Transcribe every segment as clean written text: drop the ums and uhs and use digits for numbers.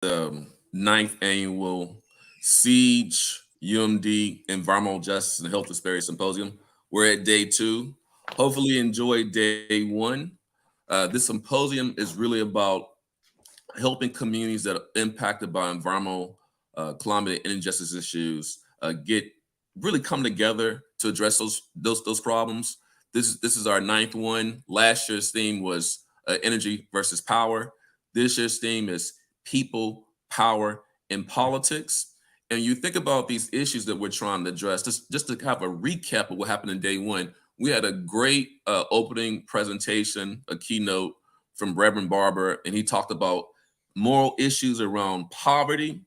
the ninth annual Siege UMD Environmental Justice and Health Disparities Symposium. We're at day two. Hopefully, you enjoyed day one. This symposium is really about helping communities that are impacted by environmental, climate, and injustice issues get really come together to address those problems. This is our ninth one. Last year's theme was energy versus power. This year's theme is people, power, and politics. And you think about these issues that we're trying to address. Just to have a recap of what happened in day one, we had a great opening presentation, a keynote from Reverend Barber, and he talked about moral issues around poverty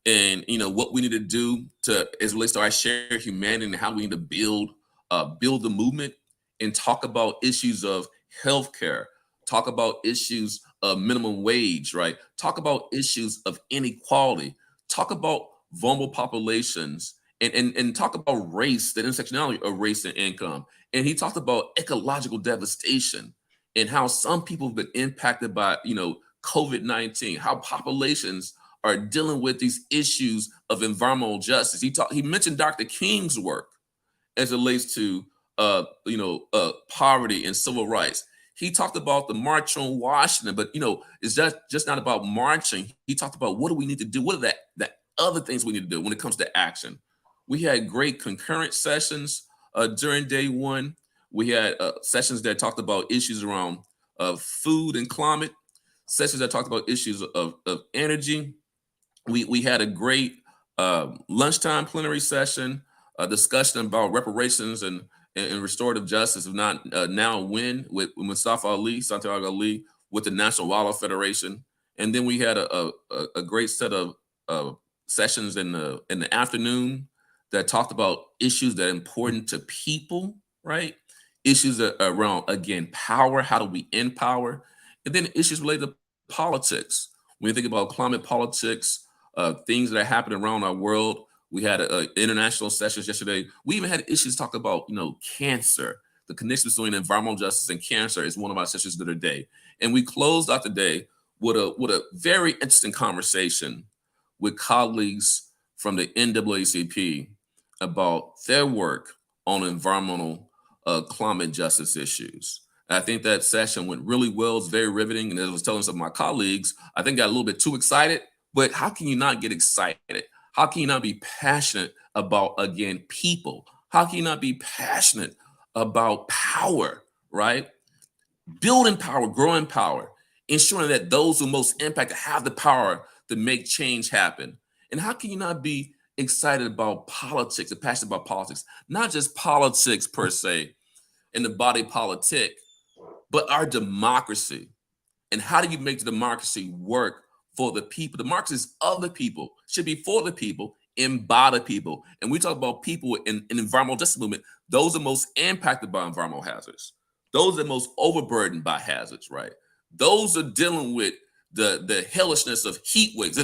and what we need to do to as it relates to our shared humanity and how we need to build the movement, and talk about issues of healthcare, talk about issues of minimum wage, right? Talk about issues of inequality, talk about vulnerable populations, and talk about race, the intersectionality of race and income. And he talked about ecological devastation and how some people have been impacted by COVID-19, how populations are dealing with these issues of environmental justice. He mentioned Dr. King's work as it relates to poverty and civil rights. He talked about the March on Washington, but it's just not about marching. He talked about what do we need to do? What are the other things we need to do when it comes to action? We had great concurrent sessions during day one. We had sessions that talked about issues around food and climate, sessions that talked about issues of energy. We had a great lunchtime plenary session, a discussion about reparations and restorative justice, if not now when, with Santiago Ali, with the National Wildlife Federation. And then we had a great set of sessions in the afternoon that talked about issues that are important to people, right? Issues that are around, again, power. How do we empower? And then issues related to politics. When you think about climate politics, things that are happening around our world, we had international sessions yesterday. We even had issues talk about, cancer. The connection between environmental justice and cancer is one of our sessions of the day. And we closed out the day with a very interesting conversation with colleagues from the NAACP about their work on environmental climate justice issues. And I think that session went really well. It's very riveting. And as I was telling some of my colleagues, I think I got a little bit too excited. But how can you not get excited? How can you not be passionate about, again, people? How can you not be passionate about power, right? Building power, growing power, ensuring that those who most impacted have the power to make change happen. And how can you not be excited about politics and passionate about politics? Not just politics per se in the body politic, but our democracy. And how do you make the democracy work for the people? Democracy is of the people, should be for the people and by the people. And we talk about people in environmental justice movement, those are most impacted by environmental hazards. Those are most overburdened by hazards, right? Those are dealing with the hellishness of heat waves,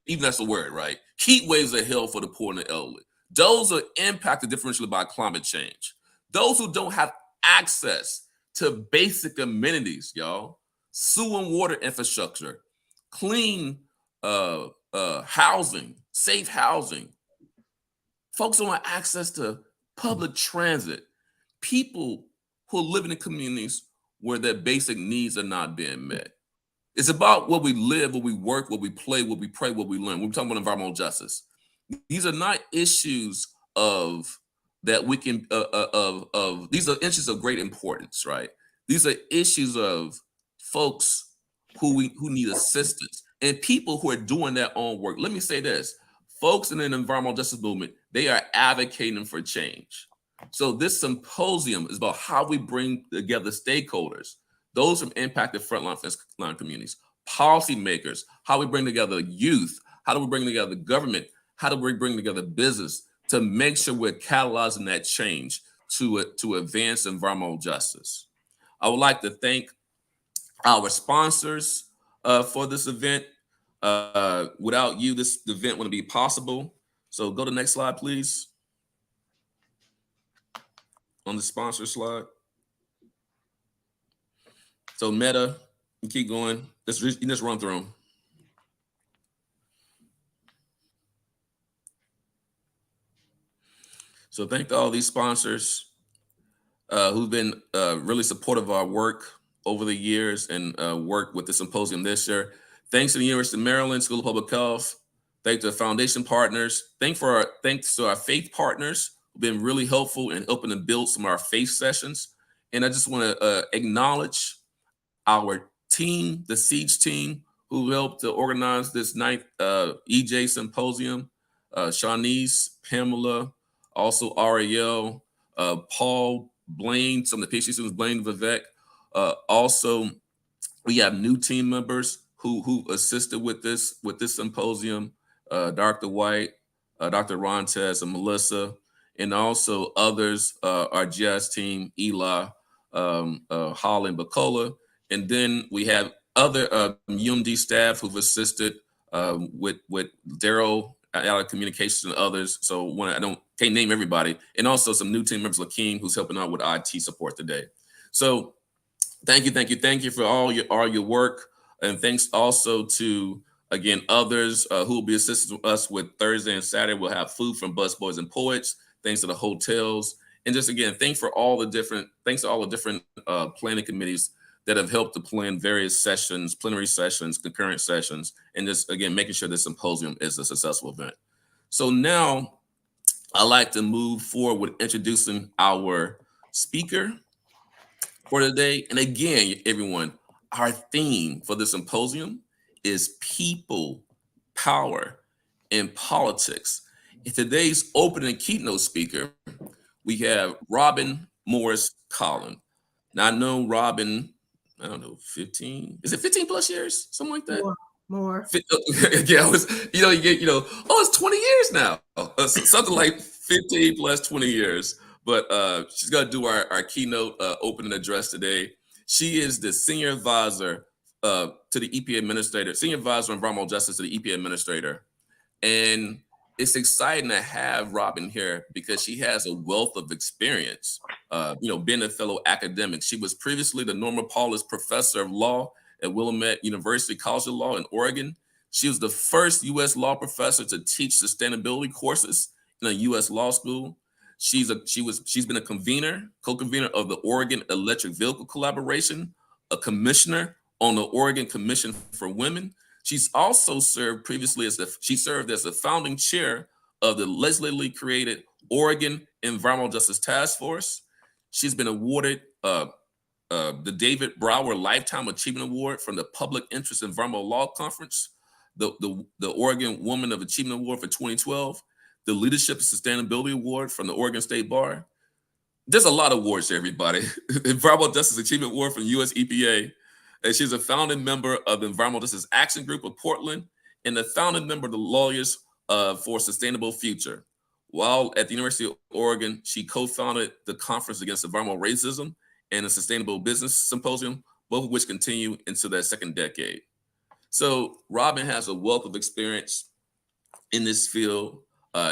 even that's a word, right? Heat waves are hell for the poor and the elderly. Those are impacted differentially by climate change. Those who don't have access to basic amenities, y'all, sewer and water infrastructure, clean housing, safe housing. Folks don't have access to public transit. People who are living in communities where their basic needs are not being met. It's about what we live, what we work, what we play, what we pray, what we learn. We're talking about environmental justice. These are not issues of that we can of these are issues of great importance, right? These are issues of folks who need assistance and people who are doing their own work. Let me say this: folks in the environmental justice movement, they are advocating for change. So this symposium is about how we bring together stakeholders, those from impacted frontline communities, policymakers, how we bring together youth, how do we bring together government, how do we bring together business to make sure we're catalyzing that change to advance environmental justice. I would like to thank our sponsors for this event. Without you, this event wouldn't be possible. So go to the next slide, please. On the sponsor slide. So Meta, you keep going. You just run through them. So thank all these sponsors who've been really supportive of our work over the years and work with the symposium this year. Thanks to the University of Maryland School of Public Health. Thanks to the foundation partners. Thanks to our faith partners who've been really helpful in helping to build some of our faith sessions. And I just want to acknowledge our team, the Siege team, who helped to organize this ninth EJ Symposium. Shawnice, Pamela, also Ariel, Paul, Blaine, some of the PhD students, Blaine, Vivek. Also, we have new team members who assisted with this symposium, Dr. White, Dr. Rontes, and Melissa, and also others, our jazz team, Eli, Holland, Bacola. And then we have other UMD staff who've assisted with Daryl, out of communications and others. So can't name everybody. And also some new team members, Lakeem, who's helping out with IT support today. So thank you for all your work. And thanks also to, again, others who will be assisting us with Thursday and Saturday. We'll have food from Busboys and Poets. Thanks to the hotels. And just again, thanks to all the different planning committees that have helped to plan various sessions, plenary sessions, concurrent sessions, and just, again, making sure this symposium is a successful event. So now I'd like to move forward with introducing our speaker for today. And again, everyone, our theme for the symposium is people, power, and politics. In today's opening keynote speaker, we have Robin Morris Collin. Now, I know Robin, I don't know, 15, is it 15 plus years? Something like that? More. Yeah, it's 20 years now. Something like 15 plus 20 years. But she's going to do our keynote opening address today. She is the senior advisor to the EPA administrator, senior advisor on environmental justice to the EPA administrator. And it's exciting to have Robin here because she has a wealth of experience, being a fellow academic. She was previously the Norma Paulus Professor of Law at Willamette University College of Law in Oregon. She was the first U.S. law professor to teach sustainability courses in a U.S. law school. She's been a co-convener of the Oregon Electric Vehicle Collaboration, a commissioner on the Oregon Commission for Women. She's also served previously as the founding chair of the legislatively created Oregon Environmental Justice Task Force. She's been awarded the David Brower Lifetime Achievement Award from the Public Interest Environmental Law Conference, the Oregon Woman of Achievement Award for 2012, the Leadership and Sustainability Award from the Oregon State Bar. There's a lot of awards here, everybody. Environmental Justice Achievement Award from U.S. EPA. And she's a founding member of the Environmental Justice Action Group of Portland and the founding member of the Lawyers for a Sustainable Future. While at the University of Oregon, she co-founded the Conference Against Environmental Racism and the Sustainable Business Symposium, both of which continue into their second decade. So Robin has a wealth of experience in this field.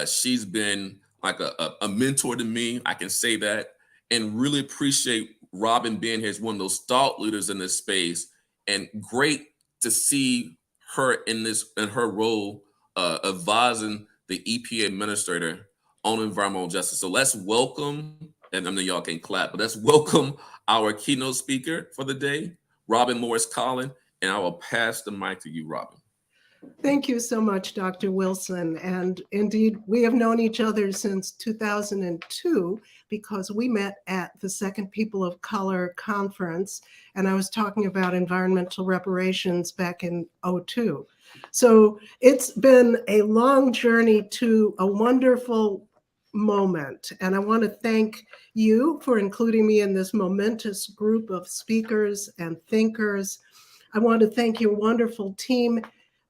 She's been like a mentor to me, I can say that, and really appreciate Robin being here as one of those thought leaders in this space, and great to see her in her role advising the EPA administrator on environmental justice. So let's welcome, and I know y'all can clap, but let's welcome our keynote speaker for the day, Robin Morris Collin, and I will pass the mic to you, Robin. Thank you so much, Dr. Wilson. And indeed, we have known each other since 2002 because we met at the Second People of Color Conference, and I was talking about environmental reparations back in 2002. So it's been a long journey to a wonderful moment, and I want to thank you for including me in this momentous group of speakers and thinkers. I want to thank your wonderful team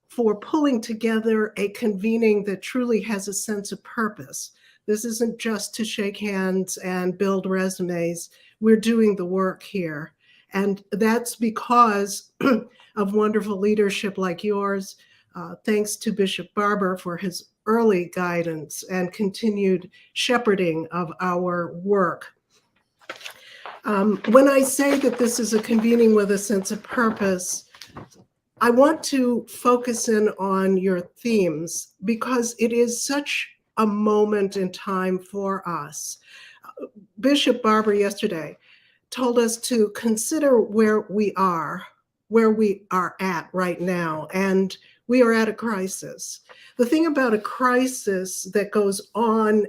for pulling together a convening that truly has a sense of purpose. This isn't just to shake hands and build resumes. We're doing the work here. And that's because of wonderful leadership like yours. Thanks to Bishop Barber for his early guidance and continued shepherding of our work. When I say that this is a convening with a sense of purpose, I want to focus in on your themes because it is such a moment in time for us. Bishop Barber yesterday told us to consider where we are at right now, and we are at a crisis. The thing about a crisis that goes on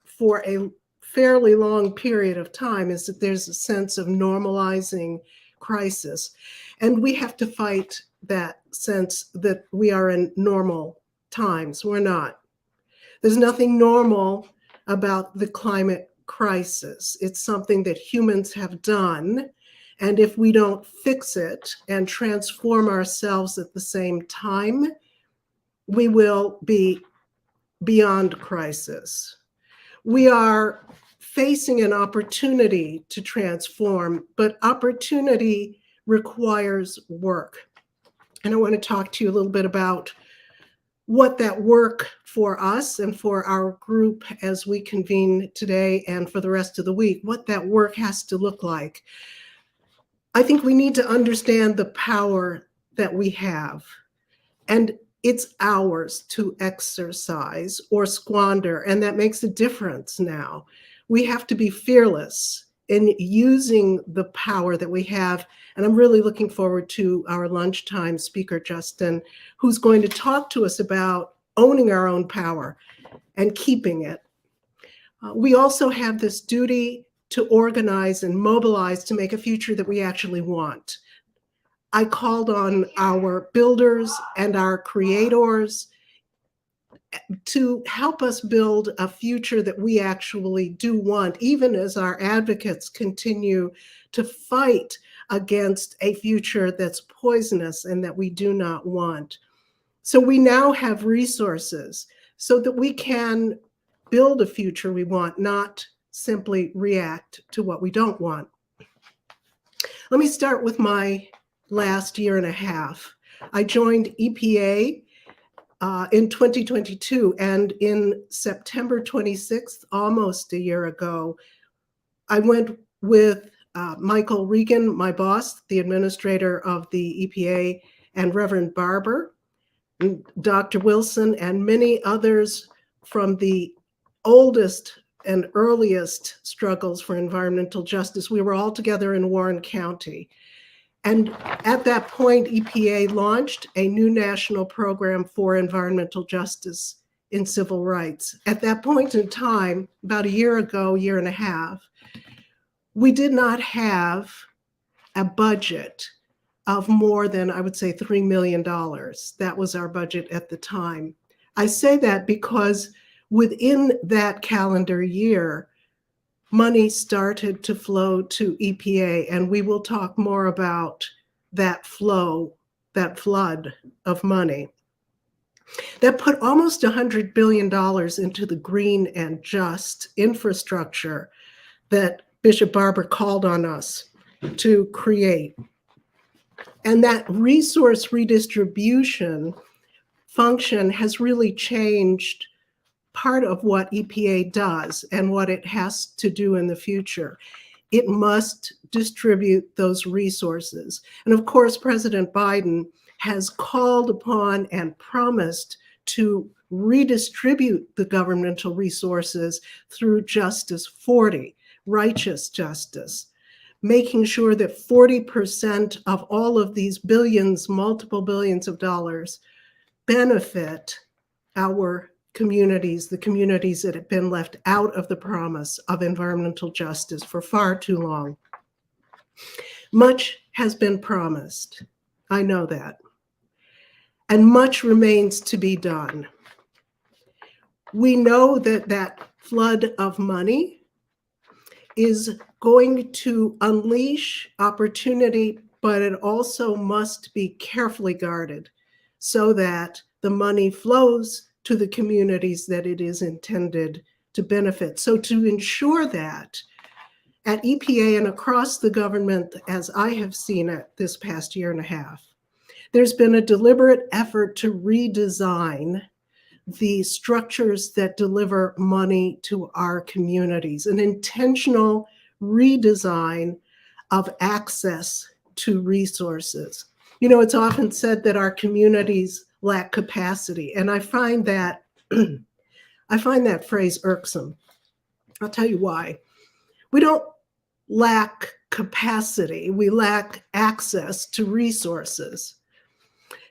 for a fairly long period of time is that there's a sense of normalizing crisis, and we have to fight that sense that we are in normal times. We're not. There's nothing normal about the climate crisis. It's something that humans have done. And if we don't fix it and transform ourselves at the same time, we will be beyond crisis. We are facing an opportunity to transform, but opportunity requires work. And I want to talk to you a little bit about what that work for us and for our group as we convene today and for the rest of the week, what that work has to look like. I think we need to understand the power that we have, and it's ours to exercise or squander, and that makes a difference now. We have to be fearless in using the power that we have. And I'm really looking forward to our lunchtime speaker, Justin, who's going to talk to us about owning our own power and keeping it. We also have this duty to organize and mobilize to make a future that we actually want. I called on our builders and our creators to help us build a future that we actually do want, even as our advocates continue to fight against a future that's poisonous and that we do not want. So we now have resources so that we can build a future we want, not simply react to what we don't want. Let me start with my last year and a half. I joined EPA in 2022, and in September 26th, almost a year ago, I went with Michael Regan, my boss, the administrator of the EPA, and Reverend Barber, and Dr. Wilson, and many others from the oldest and earliest struggles for environmental justice. We were all together in Warren County. And at that point, EPA launched a new national program for environmental justice in civil rights. At that point in time, about a year ago, year and a half, we did not have a budget of more than, I would say, $3 million. That was our budget at the time. I say that because within that calendar year, money started to flow to EPA, and we will talk more about that flow, that flood of money. That put almost $100 billion into the green and just infrastructure that Bishop Barber called on us to create. And that resource redistribution function has really changed part of what EPA does and what it has to do in the future. It must distribute those resources. And of course, President Biden has called upon and promised to redistribute the governmental resources through Justice 40, righteous justice, making sure that 40% of all of these billions, multiple billions of dollars, benefit our communities, the communities that have been left out of the promise of environmental justice for far too long. Much has been promised. I know that. And much remains to be done. We know that that flood of money is going to unleash opportunity, but it also must be carefully guarded so that the money flows to the communities that it is intended to benefit. So to ensure that at EPA and across the government, as I have seen it this past year and a half, there's been a deliberate effort to redesign the structures that deliver money to our communities, an intentional redesign of access to resources. You know, it's often said that our communities lack capacity, and I find that I find that phrase irksome. I'll tell you why. We don't lack capacity, we lack access to resources.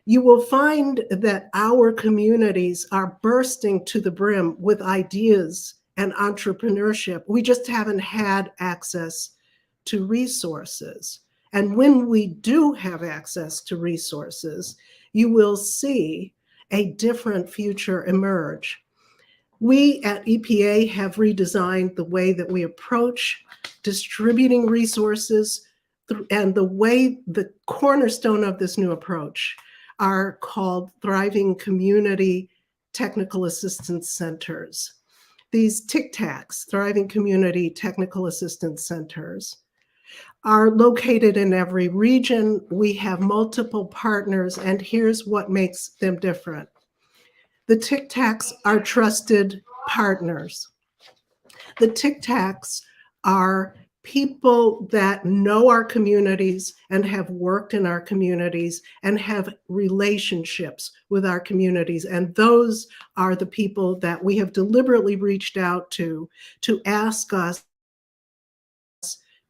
You will find that our communities are bursting to the brim with ideas and entrepreneurship. We just haven't had access to resources. And when we do have access to resources, you will see a different future emerge. We at EPA have redesigned the way that we approach distributing resources, and the cornerstone of this new approach are called Thriving Community Technical Assistance Centers. These TICTACs, Thriving Community Technical Assistance Centers, are located in every region. We have multiple partners, and here's what makes them different. The TICTACs are trusted partners. The TICTACs are people that know our communities and have worked in our communities and have relationships with our communities. And those are the people that we have deliberately reached out to ask us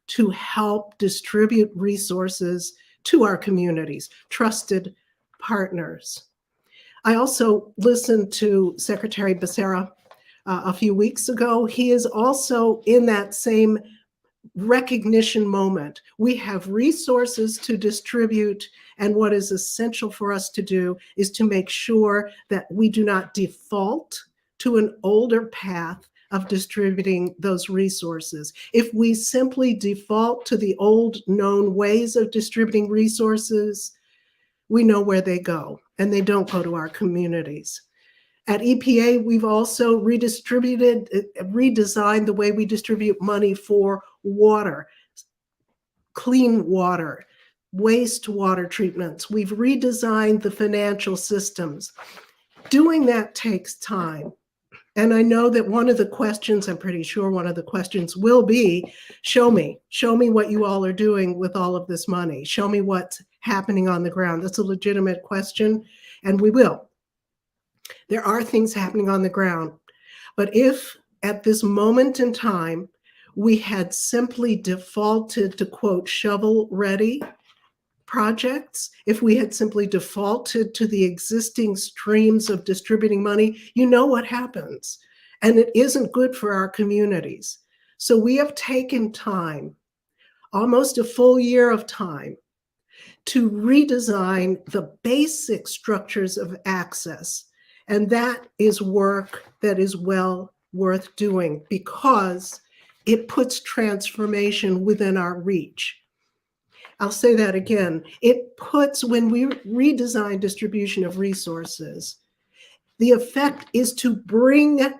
to help distribute resources to our communities, trusted partners. I also listened to Secretary Becerra a few weeks ago. He is also in that same recognition moment. We have resources to distribute, and what is essential for us to do is to make sure that we do not default to an older path of distributing those resources. If we simply default to the old known ways of distributing resources, we know where they go, and they don't go to our communities. At EPA, we've also redesigned the way we distribute money for water, clean water, wastewater treatments. We've redesigned the financial systems. Doing that takes time. And I know that one of the questions, I'm pretty sure one of the questions will be, show me what you all are doing with all of this money. Show me what's happening on the ground. That's a legitimate question, and we will. There are things happening on the ground. But if at this moment in time, we had simply defaulted to, quote, shovel-ready projects, if we had simply defaulted to the existing streams of distributing money, you know what happens. And it isn't good for our communities. So we have taken time, almost a full year of time, to redesign the basic structures of access. And that is work that is well worth doing because it puts transformation within our reach. I'll say that again. It puts, when we redesign distribution of resources, the effect is to bring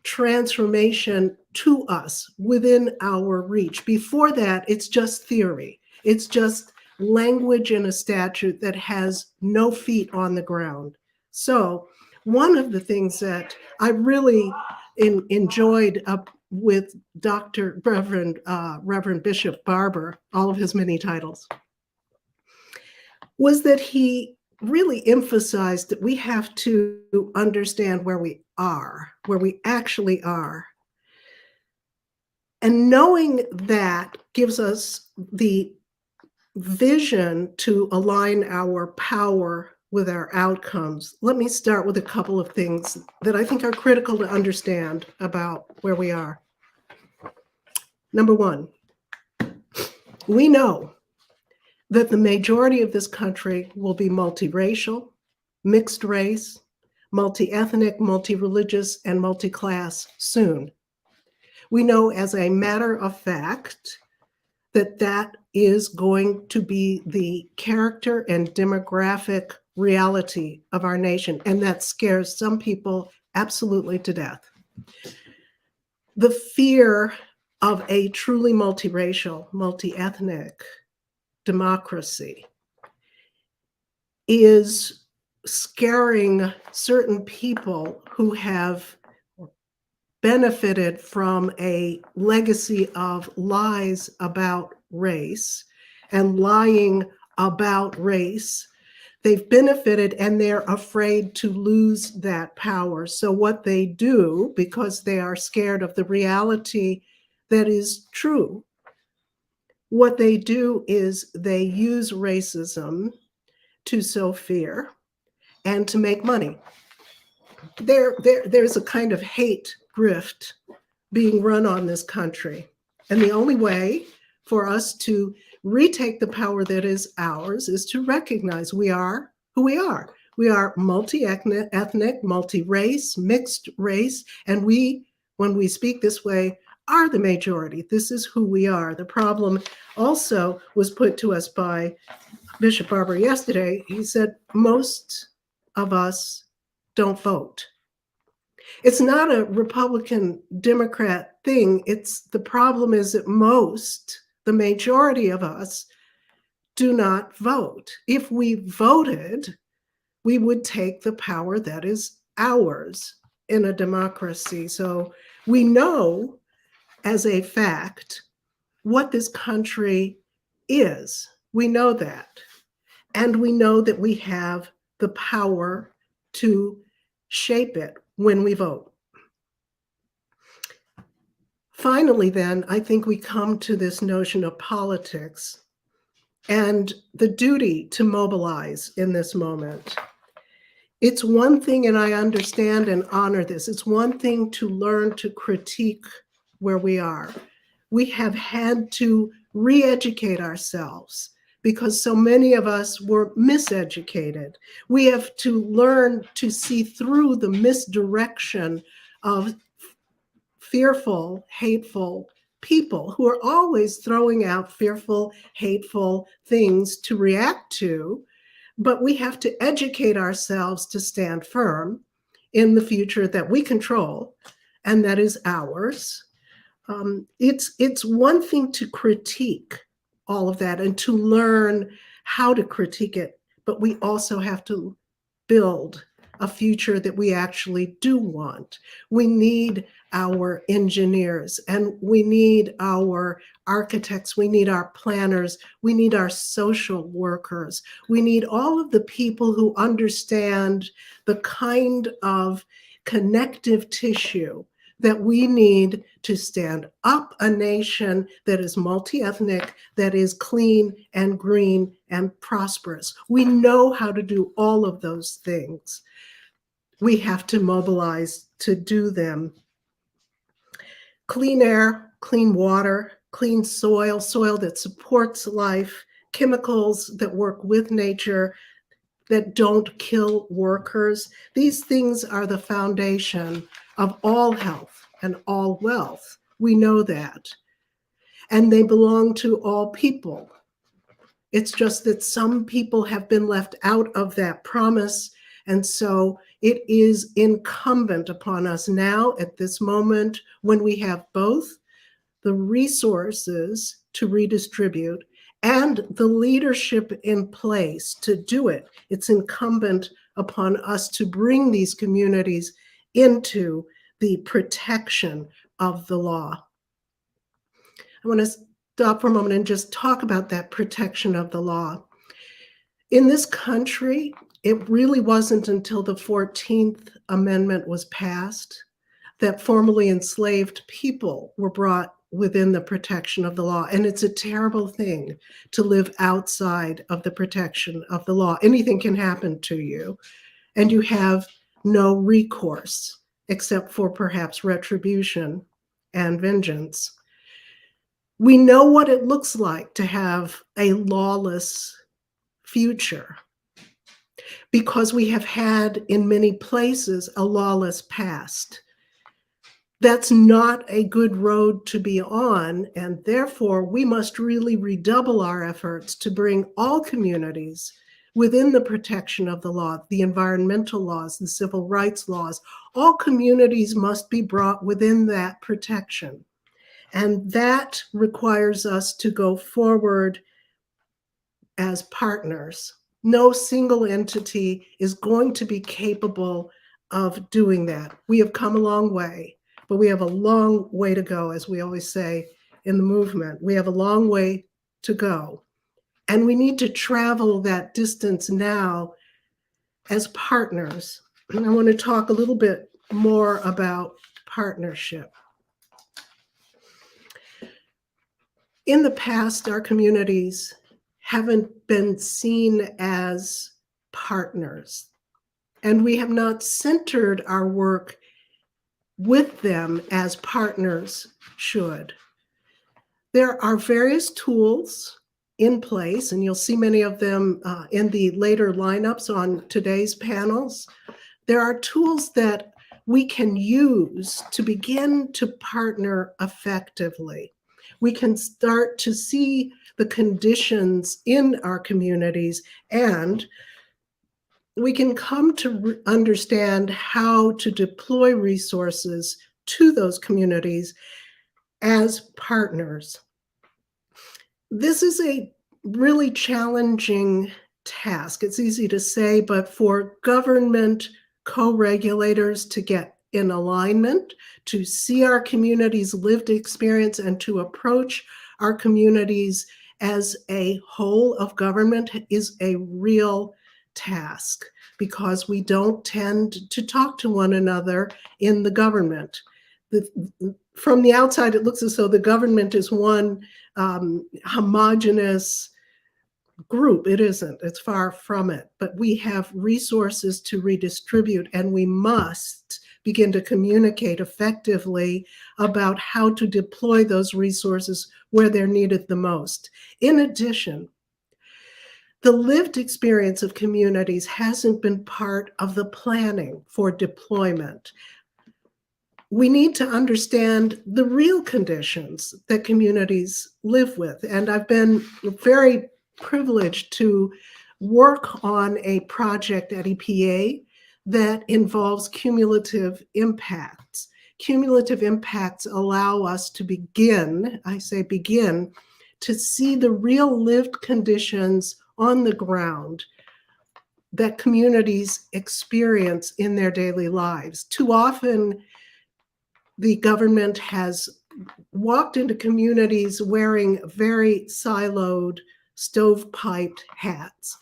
transformation to us within our reach. Before that, it's just theory. It's just language in a statute that has no feet on the ground. So one of the things that I really enjoyed with Reverend Bishop Barber, all of his many titles, was that he really emphasized that we have to understand where we are, where we actually are. And knowing that gives us the vision to align our power with our outcomes. Let me start with a couple of things that I think are critical to understand about where we are. Number one, we know that the majority of this country will be multiracial, mixed race, multi-ethnic, multi-religious, and multi-class soon. We know as a matter of fact that that is going to be the character and demographic reality of our nation, and that scares some people absolutely to death. The fear of a truly multiracial, multi-ethnic democracy is scaring certain people who have benefited from a legacy of lies about race and lying about race They've benefited and they're afraid to lose that power. So what they do, because they are scared of the reality that is true, what they do is they use racism to sow fear and to make money. There's a kind of hate grift being run on this country. And the only way for us to retake the power that is ours is to recognize we are who we are. We are multi-ethnic, multi-race, mixed race, and we, when we speak this way, are the majority. This is who we are. The problem also was put to us by Bishop Barber yesterday. He said, most of us don't vote. It's not a Republican Democrat thing. The problem is that the majority of us do not vote. If we voted, we would take the power that is ours in a democracy. So we know as a fact what this country is. We know that. And we know that we have the power to shape it when we vote. Finally, then, I think we come to this notion of politics and the duty to mobilize in this moment. It's one thing, and I understand and honor this, it's one thing to learn to critique where we are. We have had to re-educate ourselves because so many of us were miseducated. We have to learn to see through the misdirection of fearful, hateful people who are always throwing out fearful, hateful things to react to. But we have to educate ourselves to stand firm in the future that we control and that is ours. It's one thing to critique all of that and to learn how to critique it, but we also have to build a future that we actually do want. We need our engineers and we need our architects, we need our planners, we need our social workers, we need all of the people who understand the kind of connective tissue that we need to stand up a nation that is multi-ethnic, that is clean and green and prosperous. We know how to do all of those things. We have to mobilize to do them. Clean air, clean water, clean soil, soil that supports life, chemicals that work with nature, that don't kill workers. These things are the foundation of all health and all wealth. We know that. And they belong to all people. It's just that some people have been left out of that promise. And so it is incumbent upon us now at this moment when we have both the resources to redistribute and the leadership in place to do it. It's incumbent upon us to bring these communities into the protection of the law. I want to stop for a moment and just talk about that protection of the law. In this country, it really wasn't until the 14th Amendment was passed that formerly enslaved people were brought within the protection of the law. And it's a terrible thing to live outside of the protection of the law. Anything can happen to you, and you have no recourse except for perhaps retribution and vengeance. We know what it looks like to have a lawless future because we have had in many places a lawless past. That's not a good road to be on, and therefore we must really redouble our efforts to bring all communities within the protection of the law, the environmental laws, the civil rights laws. All communities must be brought within that protection. And that requires us to go forward as partners. No single entity is going to be capable of doing that. We have come a long way, but we have a long way to go, as we always say in the movement. We have a long way to go. And we need to travel that distance now as partners. And I want to talk a little bit more about partnership. In the past, our communities haven't been seen as partners, and we have not centered our work with them as partners should. There are various tools in place, and you'll see many of them in the later lineups on today's panels. There are tools that we can use to begin to partner effectively. We can start to see the conditions in our communities, and we can come to understand how to deploy resources to those communities as partners. This is a really challenging task. It's easy to say, but for government co-regulators to get in alignment, to see our communities' lived experience, and to approach our communities as a whole of government is a real task, because we don't tend to talk to one another in the government. From the outside, it looks as though the government is one homogeneous group. It isn't. It's far from it. But we have resources to redistribute, and we must begin to communicate effectively about how to deploy those resources where they're needed the most. In addition, the lived experience of communities hasn't been part of the planning for deployment. We need to understand the real conditions that communities live with. And I've been very privileged to work on a project at EPA that involves cumulative impacts. Cumulative impacts allow us to begin, I say begin, to see the real lived conditions on the ground that communities experience in their daily lives. Too often, the government has walked into communities wearing very siloed, stovepiped hats.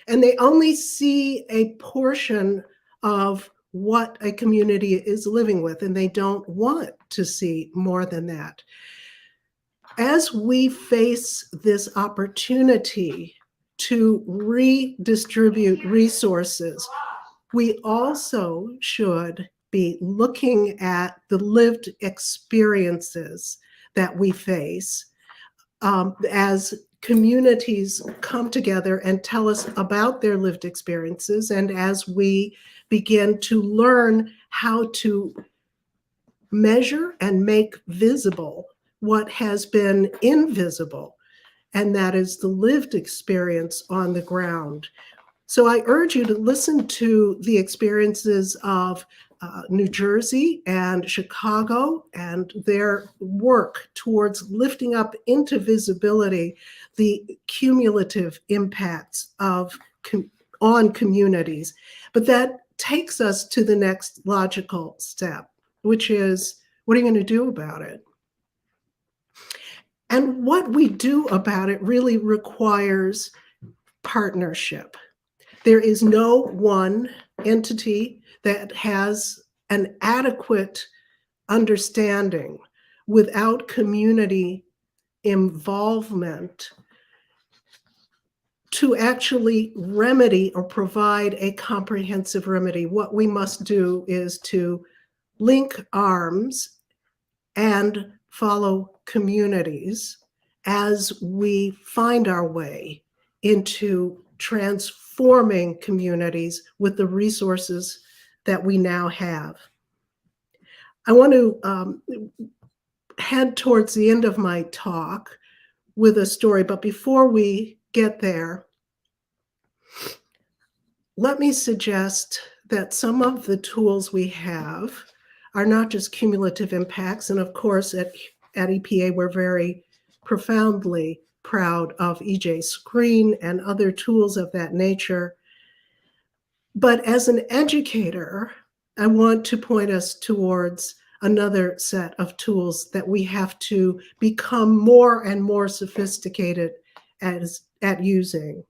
And they only see a portion of what a community is living with, and they don't want to see more than that. As we face this opportunity to redistribute resources, we also should be looking at the lived experiences that we face as communities come together and tell us about their lived experiences, and as we begin to learn how to measure and make visible what has been invisible, and that is the lived experience on the ground. So I urge you to listen to the experiences of New Jersey and Chicago and their work towards lifting up into visibility the cumulative impacts on communities. But that takes us to the next logical step, which is, what are you going to do about it? And what we do about it really requires partnership. There is no one entity that has an adequate understanding without community involvement to actually remedy or provide a comprehensive remedy. What we must do is to link arms and follow communities as we find our way into transforming communities with the resources that we now have. I want to head towards the end of my talk with a story, but before we get there, let me suggest that some of the tools we have are not just cumulative impacts, and of course at EPA we're very profoundly proud of EJ Screen and other tools of that nature. But as an educator, I want to point us towards another set of tools that we have to become more and more sophisticated at using.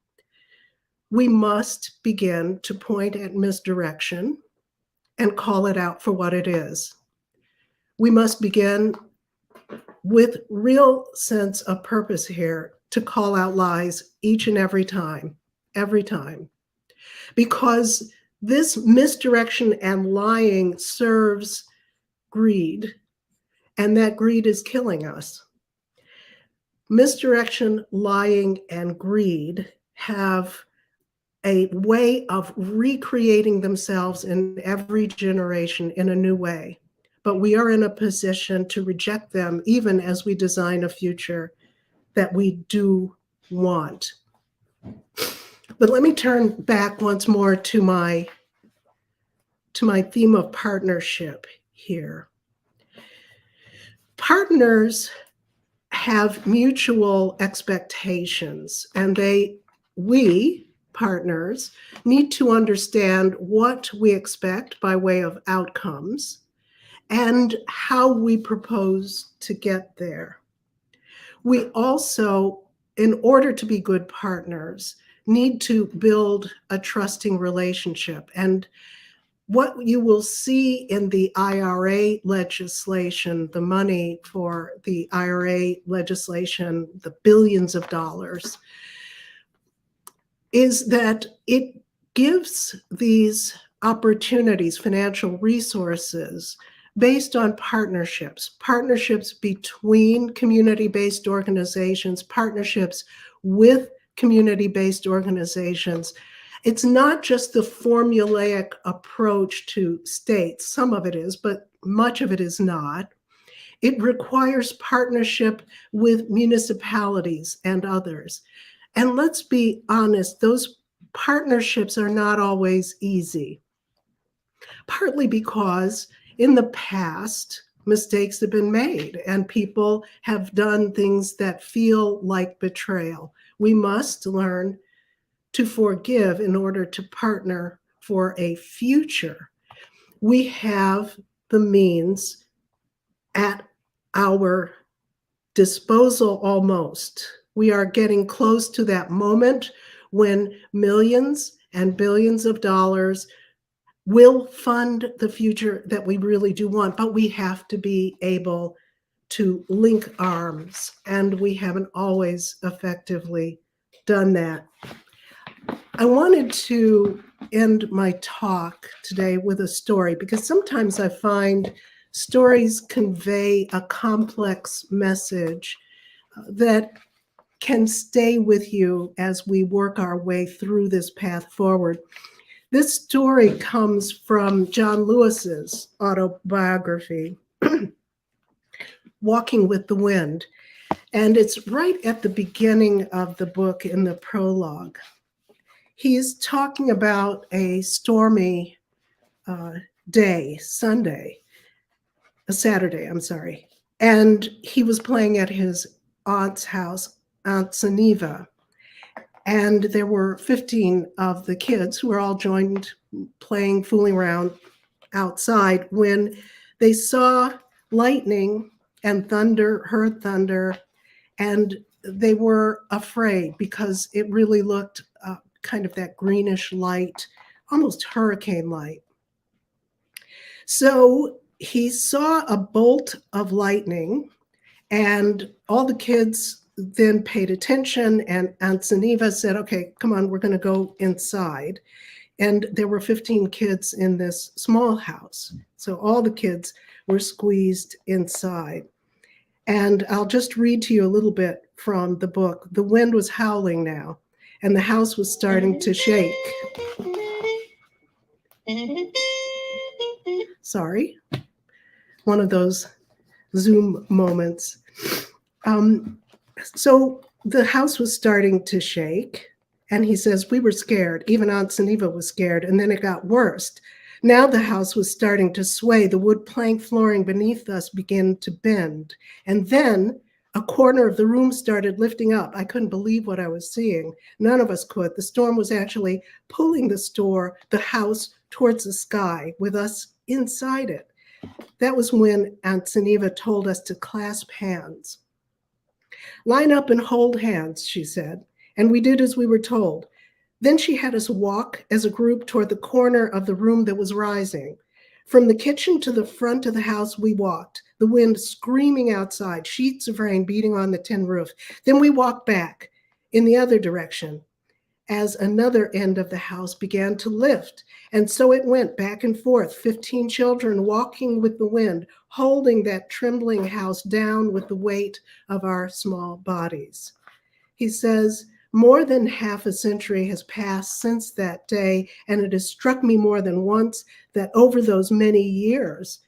We must begin to point at misdirection and call it out for what it is. We must begin with real sense of purpose here to call out lies each and every time, because this misdirection and lying serves greed, and that greed is killing us. Misdirection, lying, and greed have a way of recreating themselves in every generation in a new way. But we are in a position to reject them even as we design a future that we do want. But let me turn back once more to my theme of partnership here. Partners have mutual expectations, and we partners need to understand what we expect by way of outcomes and how we propose to get there. We also, in order to be good partners, need to build a trusting relationship. And what you will see in the IRA legislation, the money for the IRA legislation, the billions of dollars, is that it gives these opportunities, financial resources, based on partnerships between community-based organizations, partnerships with community-based organizations. It's not just the formulaic approach to states. Some of it is, but much of it is not. It requires partnership with municipalities and others. And let's be honest, those partnerships are not always easy, partly because in the past, mistakes have been made and people have done things that feel like betrayal. We must learn to forgive in order to partner for a future. We have the means at our disposal almost. We are getting close to that moment when millions and billions of dollars will fund the future that we really do want, but we have to be able to link arms, and we haven't always effectively done that. I wanted to end my talk today with a story, because sometimes I find stories convey a complex message that can stay with you as we work our way through this path forward. This story comes from John Lewis's autobiography, Walking with the Wind, and it's right at the beginning of the book in the prologue. He's talking about a stormy Saturday, and he was playing at his aunt's house, Aunt Geneva. And there were 15 of the kids who were all joined playing, fooling around outside when they saw lightning and thunder, heard thunder, and they were afraid because it really looked kind of that greenish light, almost hurricane light. So he saw a bolt of lightning, and all the kids then paid attention, and Aunt Geneva said, okay, come on, we're going to go inside. And there were 15 kids in this small house. So all the kids were squeezed inside. And I'll just read to you a little bit from the book. The wind was howling now, and the house was starting to shake. Sorry, one of those Zoom moments. So the house was starting to shake, and he says, we were scared. Even Aunt Geneva was scared, and then it got worse. Now the house was starting to sway. The wood plank flooring beneath us began to bend. And then a corner of the room started lifting up. I couldn't believe what I was seeing. None of us could. The storm was actually pulling the house towards the sky with us inside it. That was when Aunt Geneva told us to clasp hands. Line up and hold hands, she said. and we did as we were told. Then she had us walk as a group toward the corner of the room that was rising. From the kitchen to the front of the house, we walked, the wind screaming outside, sheets of rain beating on the tin roof. Then we walked back in the other direction as another end of the house began to lift. And so it went back and forth, 15 children walking with the wind, holding that trembling house down with the weight of our small bodies. He says, more than half a century has passed since that day, and it has struck me more than once that over those many years,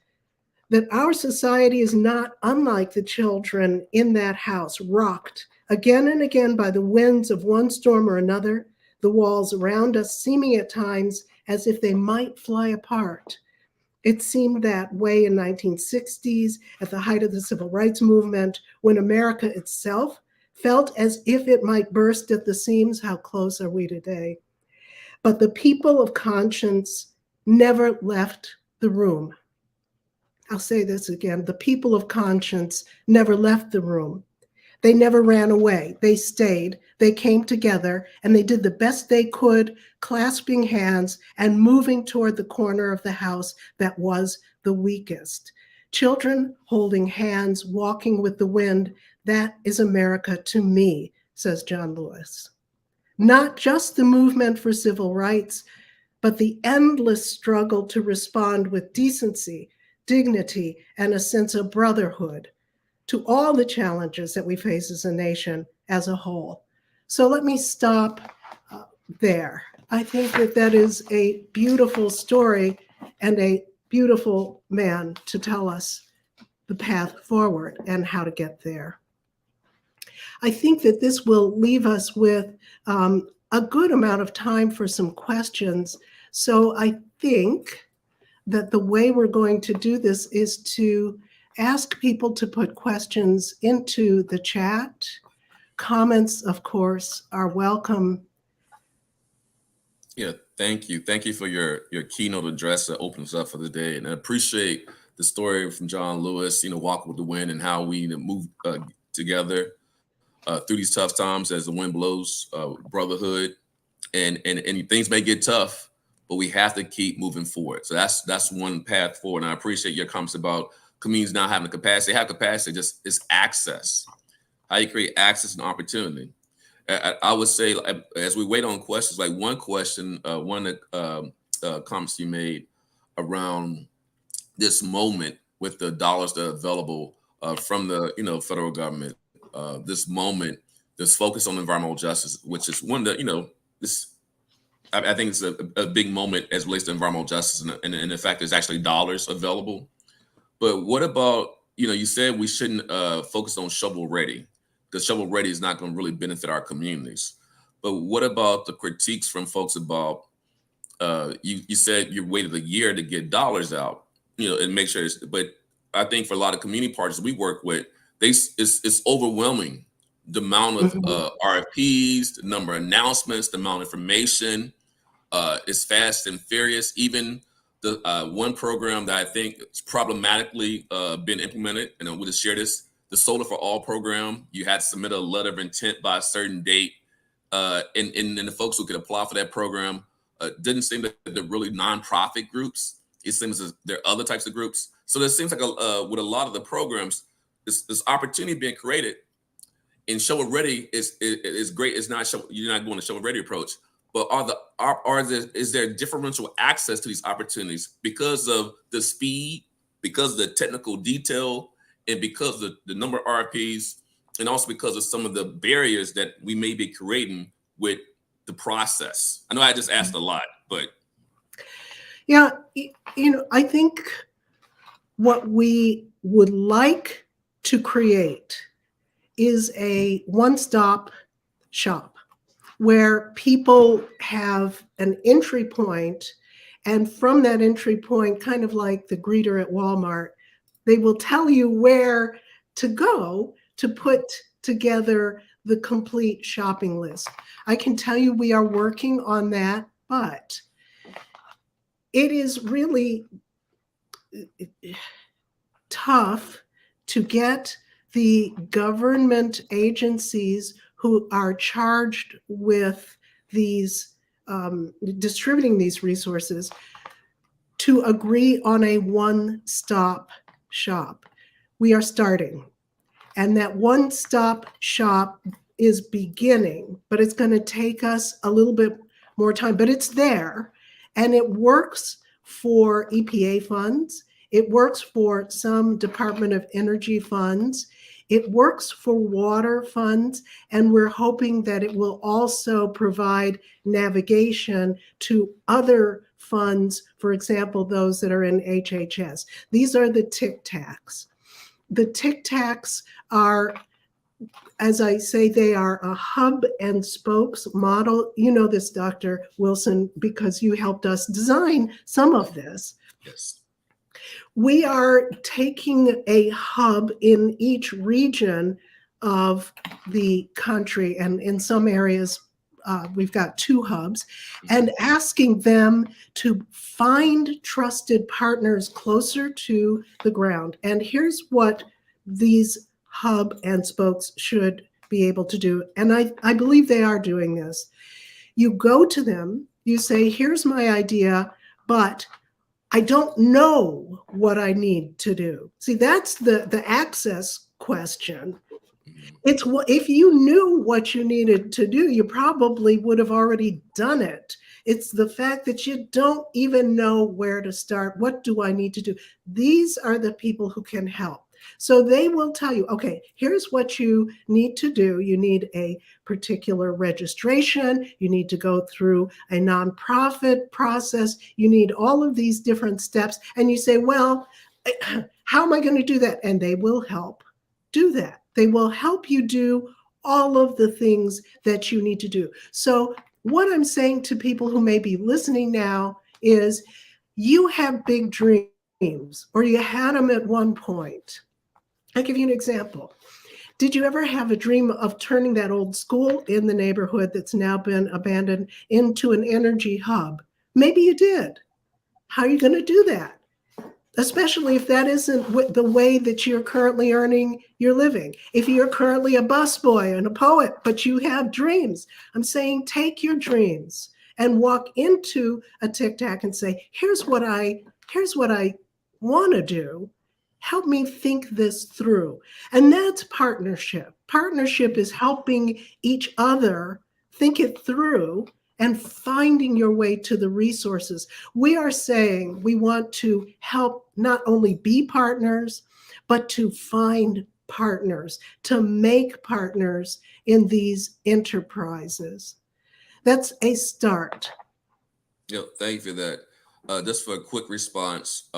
that our society is not unlike the children in that house, rocked again and again by the winds of one storm or another, the walls around us seeming at times as if they might fly apart. It seemed that way in 1960s, at the height of the civil rights movement, when America itself felt as if it might burst at the seams. How close are we today? But the people of conscience never left the room. I'll say this again. The people of conscience never left the room. They never ran away. They stayed. They came together, and they did the best they could, clasping hands and moving toward the corner of the house that was the weakest. Children holding hands, walking with the wind. That is America to me, says John Lewis. Not just the movement for civil rights, but the endless struggle to respond with decency, dignity, and a sense of brotherhood to all the challenges that we face as a nation as a whole. So let me stop there. I think that that is a beautiful story and a beautiful man to tell us the path forward and how to get there. I think that this will leave us with a good amount of time for some questions. So I think that the way we're going to do this is to ask people to put questions into the chat. Comments, of course, are welcome. Yeah, thank you. Thank you for your keynote address that opens up for the day. And I appreciate the story from John Lewis, walk with the wind and how we move together through these tough times as the wind blows, brotherhood, and things may get tough, but we have to keep moving forward. So that's one path forward. And I appreciate your comments about communities not having the capacity. They have capacity, just it's access. How you create access and opportunity. I would say, as we wait on questions, like one question, one of the comments you made around this moment with the dollars that are available from the federal government, this moment, this focus on environmental justice, which is one that this. I think it's a big moment as it relates to environmental justice, and in fact, there's actually dollars available. But what about you said we shouldn't focus on shovel ready, because shovel ready is not going to really benefit our communities. But what about the critiques from folks about you said you waited a year to get dollars out, and make sure but I think for a lot of community partners we work with, it's overwhelming, the amount of RFPs, the number of announcements, the amount of information is fast and furious. Even the one program that I think is problematically been implemented, and we'll just share this, the Solar for All program. You had to submit a letter of intent by a certain date, and the folks who could apply for that program didn't seem that they're really nonprofit groups. It seems that there are other types of groups. So there seems like with a lot of the programs, this opportunity being created, and shovel ready is great. It's not you're not going to shovel ready approach, but is there differential access to these opportunities because of the speed, because of the technical detail, and because of the number of RFPs, and also because of some of the barriers that we may be creating with the process? I know I just asked a lot, but yeah, I think what we would like to create is a one-stop shop where people have an entry point, and from that entry point, kind of like the greeter at Walmart, they will tell you where to go to put together the complete shopping list. I can tell you we are working on that, but it is really tough to get the government agencies who are charged with these distributing these resources to agree on a one-stop shop. We are starting, and that one-stop shop is beginning, but it's going to take us a little bit more time, but it's there, and it works for EPA funds. It works for some Department of Energy funds. It works for water funds, and we're hoping that it will also provide navigation to other funds, for example, those that are in HHS. These are the TIC-TACs. The TIC-TACs are, as I say, they are a hub and spokes model. You know this, Dr. Wilson, because you helped us design some of this. Yes. We are taking a hub in each region of the country, and in some areas, we've got 2 hubs, and asking them to find trusted partners closer to the ground. And here's what these hub and spokes should be able to do. And I believe they are doing this. You go to them, you say, here's my idea, but I don't know what I need to do. See, that's the access question. It's what, if you knew what you needed to do, you probably would have already done it. It's the fact that you don't even know where to start. What do I need to do? These are the people who can help. So they will tell you, okay, here's what you need to do. You need a particular registration. You need to go through a nonprofit process. You need all of these different steps. And you say, well, how am I going to do that? And they will help do that. They will help you do all of the things that you need to do. So what I'm saying to people who may be listening now is you have big dreams, or you had them at one point. I'll give you an example. Did you ever have a dream of turning that old school in the neighborhood that's now been abandoned into an energy hub? Maybe you did. How are you going to do that? Especially if that isn't the way that you're currently earning your living. If you're currently a busboy and a poet, but you have dreams, I'm saying take your dreams and walk into a TIC-TAC and say, here's what I want to do. Help me think this through. And that's partnership. Partnership is helping each other think it through and finding your way to the resources. We are saying we want to help not only be partners, but to find partners, to make partners in these enterprises. That's a start. Yeah, thank you for that. Just for a quick response,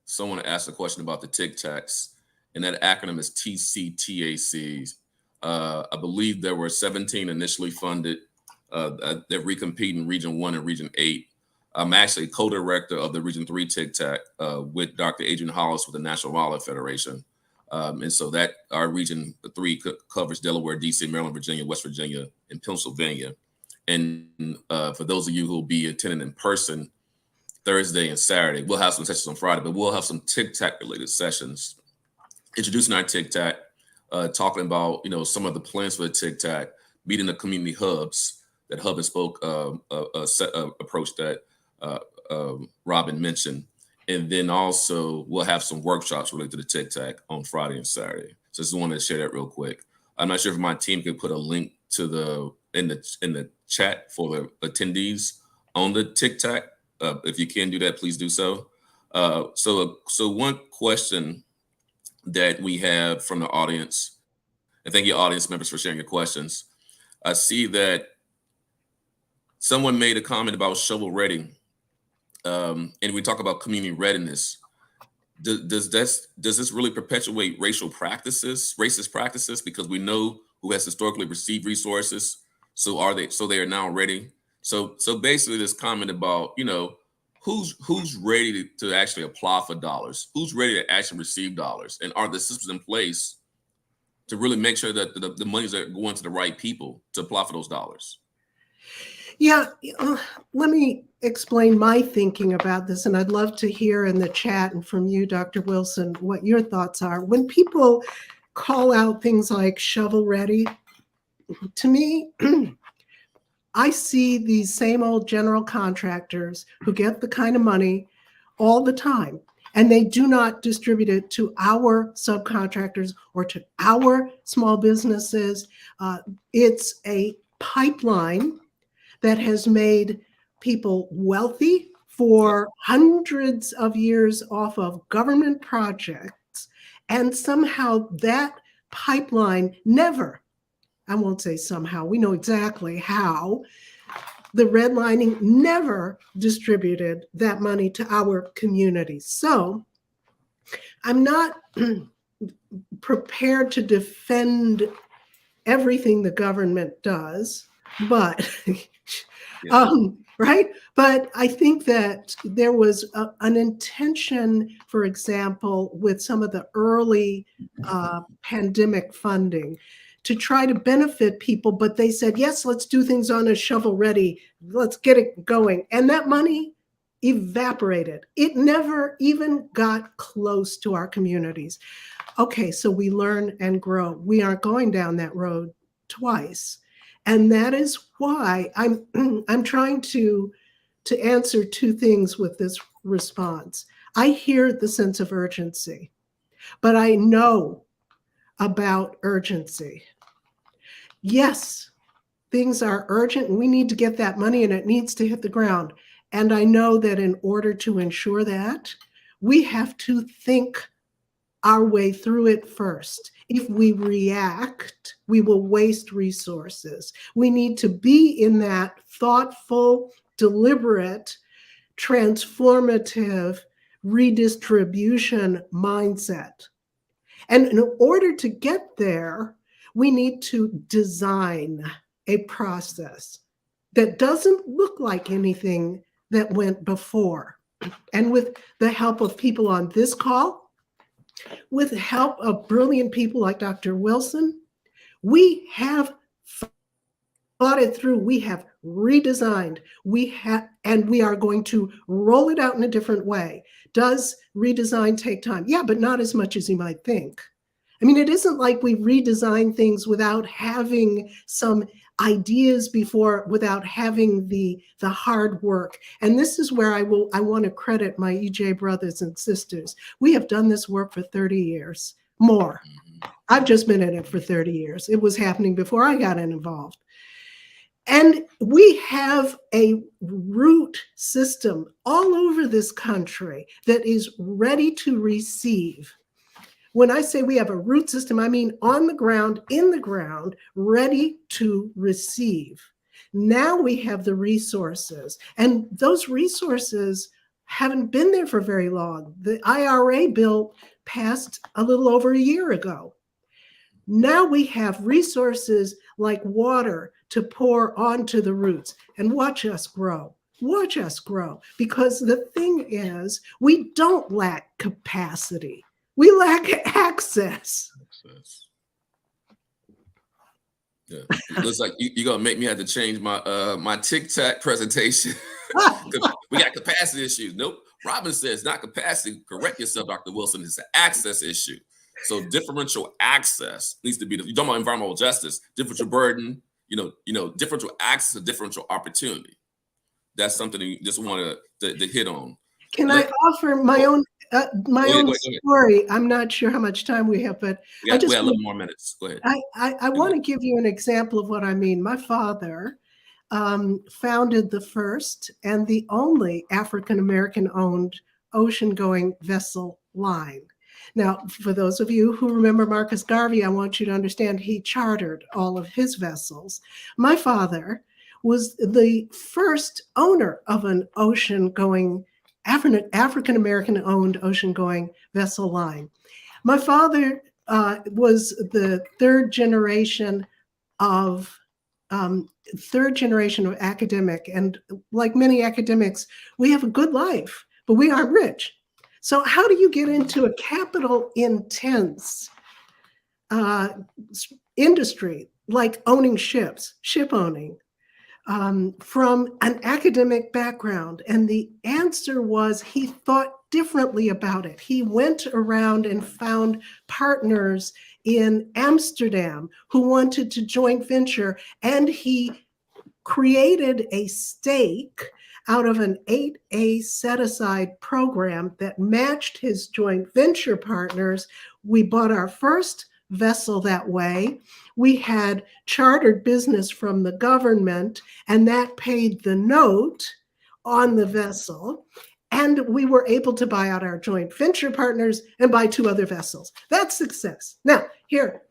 someone asked a question about the TIC-TACs, and that acronym is TCTACs. I believe there were 17 initially funded. They're recompeting Region 1 and Region 8. I'm actually co-director of the Region 3 TIC-TAC with Dr. Adrian Hollis with the National Wildlife Federation. And so that our Region 3 covers Delaware, DC, Maryland, Virginia, West Virginia, and Pennsylvania. And for those of you who will be attending in person Thursday and Saturday, we'll have some sessions on Friday, but we'll have some TIC-TAC related sessions introducing our TIC-TAC, talking about some of the plans for the TIC-TAC, meeting the community hubs, that hub and spoke approach that Robin mentioned. And then also we'll have some workshops related to the TIC-TAC on Friday and Saturday. So just wanted to share that real quick. I'm not sure if my team can put a link to in the chat for the attendees on the TIC-TAC. If you can do that, please do so. So one question that we have from the audience, and thank you audience members for sharing your questions. I see that someone made a comment about shovel ready, and we talk about community readiness. Does this really perpetuate racist practices? Because we know who has historically received resources. So they are now ready. So basically this comment about, who's ready to actually apply for dollars? Who's ready to actually receive dollars? And are the systems in place to really make sure that the monies are going to the right people to apply for those dollars? Yeah, let me explain my thinking about this, and I'd love to hear in the chat and from you, Dr. Wilson, what your thoughts are. When people call out things like shovel ready, to me, I see these same old general contractors who get the kind of money all the time, and they do not distribute it to our subcontractors or to our small businesses. It's a pipeline that has made people wealthy for hundreds of years off of government projects. And somehow that pipeline never, I won't say somehow, we know exactly how, the redlining never distributed that money to our communities. So I'm not prepared to defend everything the government does, but right? But I think that there was an intention, for example, with some of the early pandemic funding to try to benefit people, but they said, yes, let's do things on a shovel ready. Let's get it going. And that money evaporated. It never even got close to our communities. Okay, so we learn and grow. We aren't going down that road twice. And that is why I'm trying to answer two things with this response. I hear the sense of urgency, but I know about urgency. Yes, things are urgent and we need to get that money and it needs to hit the ground. And I know that in order to ensure that, we have to think our way through it first. If we react, we will waste resources. We need to be in that thoughtful, deliberate, transformative redistribution mindset. And in order to get there, we need to design a process that doesn't look like anything that went before. And with the help of people on this call, with the help of brilliant people like Dr. Wilson, we have thought it through. We have redesigned. And we are going to roll it out in a different way. Does redesign take time? Yeah, but not as much as you might think. I mean, it isn't like we redesign things without having some ideas before, without having the hard work. And this is where I want to credit my EJ brothers and sisters. We have done this work for 30 years, more. I've just been in it for 30 years. It was happening before I got involved. And we have a root system all over this country that is ready to receive. When I say we have a root system, I mean on the ground, in the ground, ready to receive. Now we have the resources, and those resources haven't been there for very long. The IRA bill passed a little over a year ago. Now we have resources like water to pour onto the roots, and watch us grow. Watch us grow, because the thing is, we don't lack capacity. We lack access. Yeah, it looks like you're gonna make me have to change my my TikTok presentation. We got capacity issues. Nope. Robin says not capacity. Correct yourself, Dr. Wilson. It's an access issue. So differential access needs to be. You're talking about environmental justice, differential burden. Differential access, differential opportunity. That's something you just want to hit on. Can I offer my own story? I'm not sure how much time we have, but we have a little more minutes. Go ahead. I want to give you an example of what I mean. My father founded the first and the only African-American owned ocean-going vessel line. Now, for those of you who remember Marcus Garvey, I want you to understand he chartered all of his vessels. My father was the first owner of an ocean-going African-American owned ocean-going vessel line. My father was the third generation of academic, and like many academics, we have a good life, but we aren't rich. So how do you get into a capital intense industry like owning ships, ship owning? From an academic background? And the answer was he thought differently about it. He went around and found partners in Amsterdam who wanted to joint venture, and he created a stake out of an 8A set-aside program that matched his joint venture partners. We bought our first vessel that way. We had chartered business from the government, and that paid the note on the vessel. And we were able to buy out our joint venture partners and buy 2 other vessels. That's success. Now, here,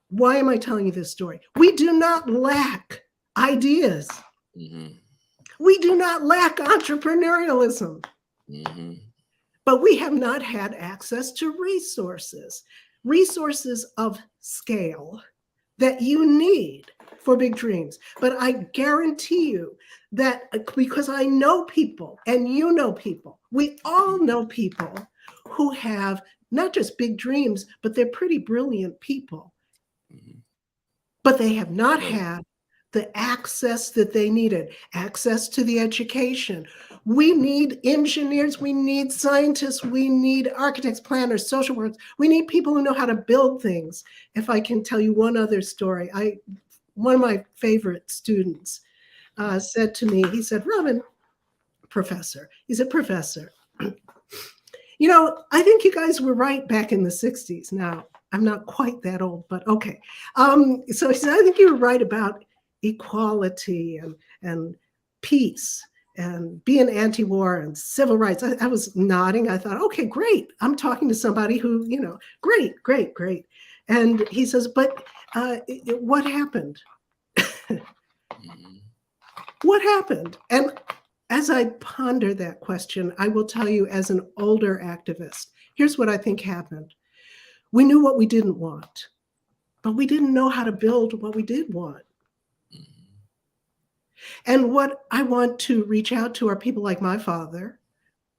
why am I telling you this story? We do not lack ideas. Mm-hmm. We do not lack entrepreneurialism. Mm-hmm. But we have not had access to resources of scale that you need for big dreams. But I guarantee you that, because I know people and you know people, we all know people who have not just big dreams, but they're pretty brilliant people. Mm-hmm. But they have not had the access that they needed, access to the education. We need engineers, we need scientists, we need architects, planners, social workers. We need people who know how to build things. If I can tell you one other story, one of my favorite students said to me, he said, Robin, professor, you know, I think you guys were right back in the 60s. Now, I'm not quite that old, but okay. So he said, I think you were right about equality and peace and being anti-war and civil rights. I was nodding. I thought, okay, great. I'm talking to somebody who, you know, great. And he says, but what happened? What happened? And as I ponder that question, I will tell you, as an older activist, here's what I think happened. We knew what we didn't want, but we didn't know how to build what we did want. And what I want to reach out to are people like my father,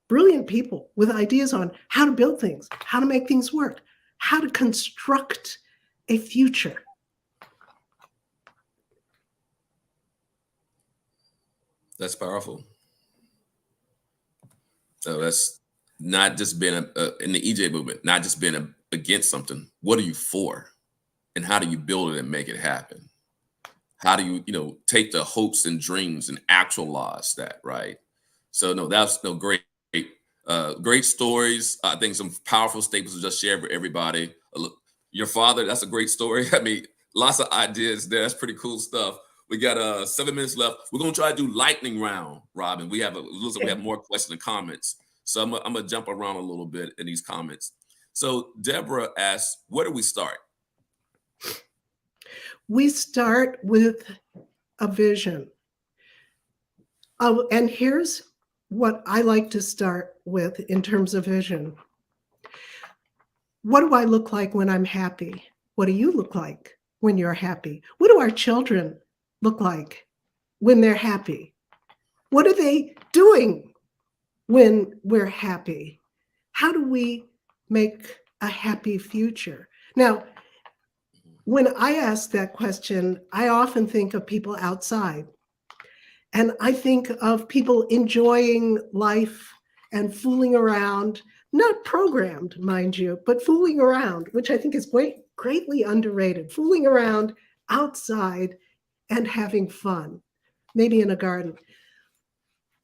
brilliant people with ideas on how to build things, how to make things work, how to construct a future. That's powerful. So that's not just being in the EJ movement, not just being against something. What are you for? And how do you build it and make it happen? How do you, take the hopes and dreams and actualize that, right? So no, that's great stories. I think some powerful statements to just share with everybody. Your father, that's a great story. I mean, lots of ideas there. That's pretty cool stuff. We got 7 minutes left. We're gonna try to do lightning round, Robin. We have looks like we have more questions and comments. So I'm gonna jump around a little bit in these comments. So Deborah asks, where do we start? We start with a vision. And here's what I like to start with in terms of vision. What do I look like when I'm happy? What do you look like when you're happy? What do our children look like when they're happy? What are they doing when we're happy? How do we make a happy future? Now, when I ask that question, I often think of people outside. And I think of people enjoying life and fooling around, not programmed, mind you, but fooling around, which I think is greatly underrated. Fooling around outside and having fun, maybe in a garden.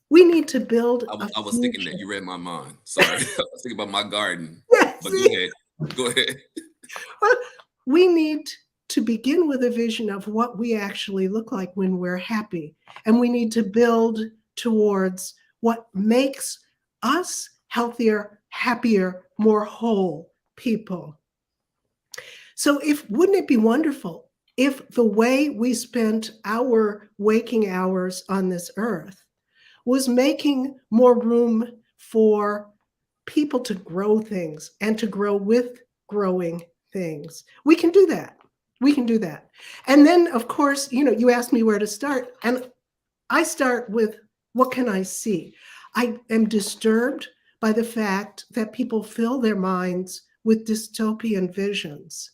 We need to build I was thinking that you read my mind. Sorry, I was thinking about my garden. Yeah, but go ahead. Well, we need to begin with a vision of what we actually look like when we're happy. And we need to build towards what makes us healthier, happier, more whole people. So wouldn't it be wonderful if the way we spent our waking hours on this earth was making more room for people to grow things and to grow with growing things? We can do that. We can do that. And then, of course, you asked me where to start. And I start with, what can I see? I am disturbed by the fact that people fill their minds with dystopian visions.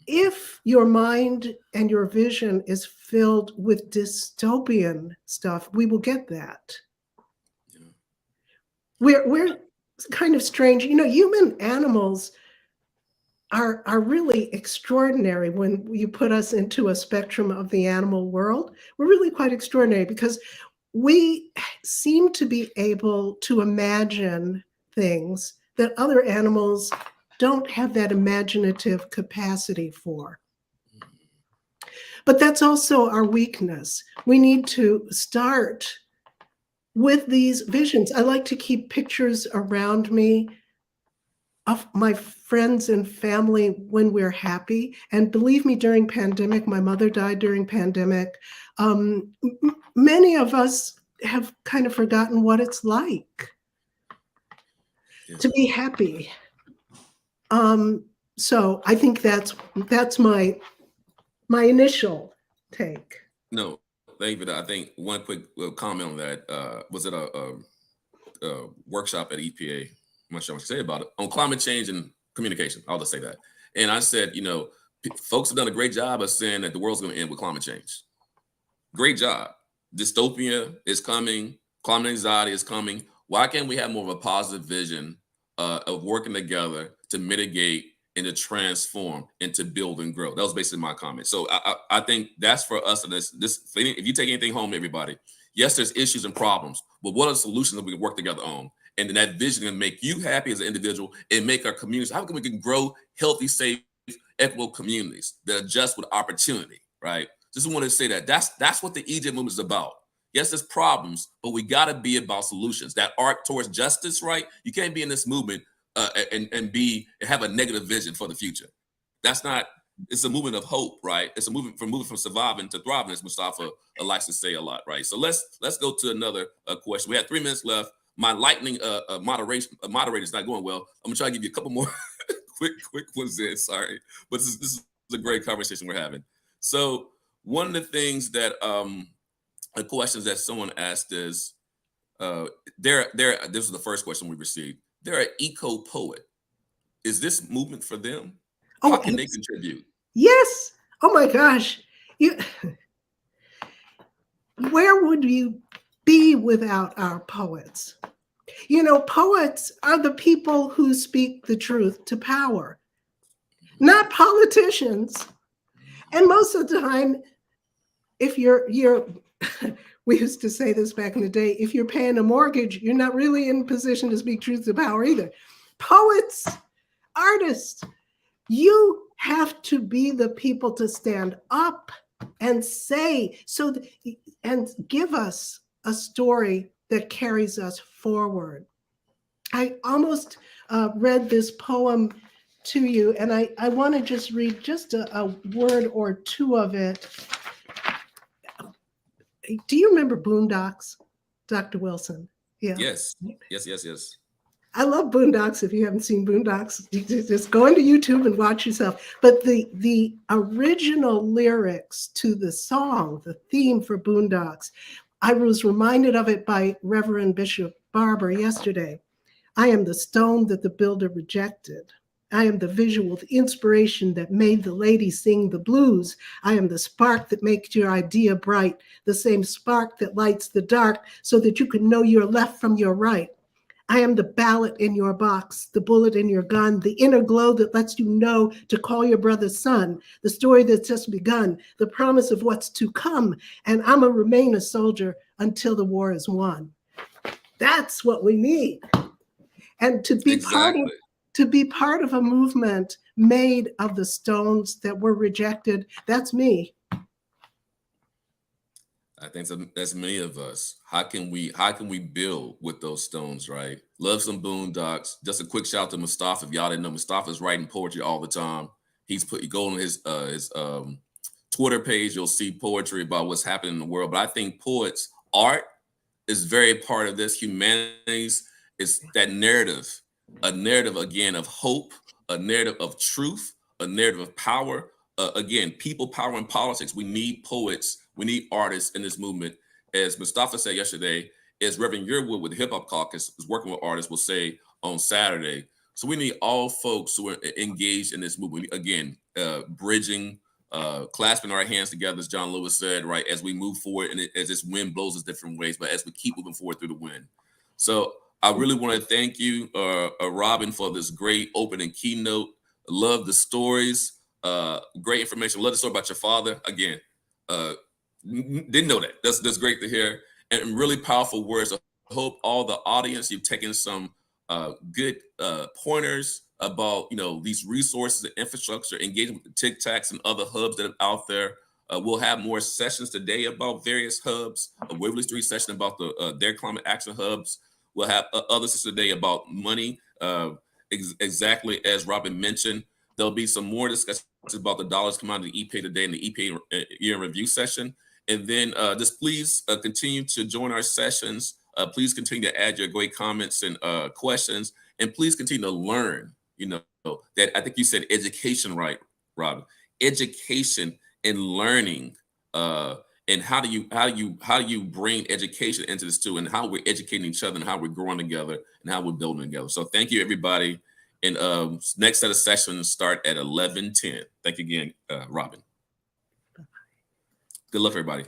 If your mind and your vision is filled with dystopian stuff, we will get that. Yeah. kind of strange. You know, human animals are really extraordinary when you put us into a spectrum of the animal world. We're really quite extraordinary because we seem to be able to imagine things that other animals don't have that imaginative capacity for. But that's also our weakness. We need to start with these visions. I like to keep pictures around me of my friends and family when we're happy. And believe me, during pandemic, my mother died during pandemic. Many of us have kind of forgotten what it's like to be happy. So I think that's my initial take. No, thank you for that. I think one quick comment on that. Was it a workshop at EPA? I'm not sure what to say about it on climate change and communication. I'll just say that. And I said, you know, folks have done a great job of saying that the world's going to end with climate change. Great job. Dystopia is coming. Climate anxiety is coming. Why can't we have more of a positive vision of working together to mitigate and to transform and to build and grow? That was basically my comment. So I think that's for us. And this, if you take anything home, everybody, yes, there's issues and problems, but what are the solutions that we can work together on? And then that vision can make you happy as an individual and make our communities. How can we can grow healthy, safe, equitable communities that adjust with opportunity, right? Just wanted to say that that's what the EJ movement is about. Yes, there's problems, but we got to be about solutions. That arc towards justice, right? You can't be in this movement and have a negative vision for the future. That's not. It's a movement of hope, right? It's a movement from surviving to thriving, as Mustafa likes to say a lot, right? So let's go to another question. We have 3 minutes left. My lightning moderator is not going well. I'm gonna try to give you a couple more quick ones in. Sorry, but this is a great conversation we're having. So one of the things that the questions that someone asked is this is the first question we received. They're an eco poet. Is this movement for them? How can they contribute? Yes. Oh my gosh. Where would you be without our poets? You know, poets are the people who speak the truth to power, not politicians. And most of the time, if you're we used to say this back in the day, if you're paying a mortgage, you're not really in position to speak truth to power either. Poets, artists, you have to be the people to stand up and say and give us a story that carries us forward. I almost read this poem to you, and I want to just read just a word or two of it. Do you remember Boondocks, Dr. Wilson? Yeah. Yes. I love Boondocks. If you haven't seen Boondocks, you just go into YouTube and watch yourself. But the original lyrics to the song, the theme for Boondocks, I was reminded of it by Reverend Bishop Barber yesterday. I am the stone that the builder rejected. I am the visual, the inspiration that made the lady sing the blues. I am the spark that makes your idea bright, the same spark that lights the dark so that you can know your left from your right. I am the ballot in your box, the bullet in your gun, the inner glow that lets you know to call your brother son, the story that's just begun, the promise of what's to come, and I'm a remain a soldier until the war is won. That's what we need. And to be part of a movement made of the stones that were rejected, that's me. I think that's many of us. How can we build with those stones, right? Love some Boondocks. Just a quick shout out to Mustafa. If y'all didn't know, Mustafa's writing poetry all the time. You go on his Twitter page, you'll see poetry about what's happening in the world. But I think poets' art is very part of this. Humanities is that narrative, a narrative again of hope, a narrative of truth, a narrative of power. Again, people, power, and politics. We need poets. We need artists in this movement. As Mustafa said yesterday, as Reverend Yearwood with the Hip Hop Caucus is working with artists will say on Saturday. So we need all folks who are engaged in this movement. Again, bridging, clasping our hands together, as John Lewis said, right, as we move forward and as this wind blows us different ways, but as we keep moving forward through the wind. So I really want to thank you, Robin, for this great opening keynote. Love the stories, great information. Love the story about your father. Again, didn't know that. That's great to hear, and really powerful words. I hope all the audience, you've taken some good pointers about these resources and infrastructure, engaging with the Tic Tacs and other hubs that are out there. We'll have more sessions today about various hubs. A Waverly Street session about their climate action hubs. We'll have other sessions today about money, exactly as Robin mentioned. There'll be some more discussions about the dollars come out of the EPA today in the EPA year in review session. And then just please continue to join our sessions. Please continue to add your great comments and questions, and please continue to learn. That I think you said education, right, Robin? Education and learning, and how do you bring education into this too, and how we're educating each other, and how we're growing together, and how we're building together. So thank you, everybody. And next set of sessions start at 11:10. Thank you again, Robin. Good luck, everybody.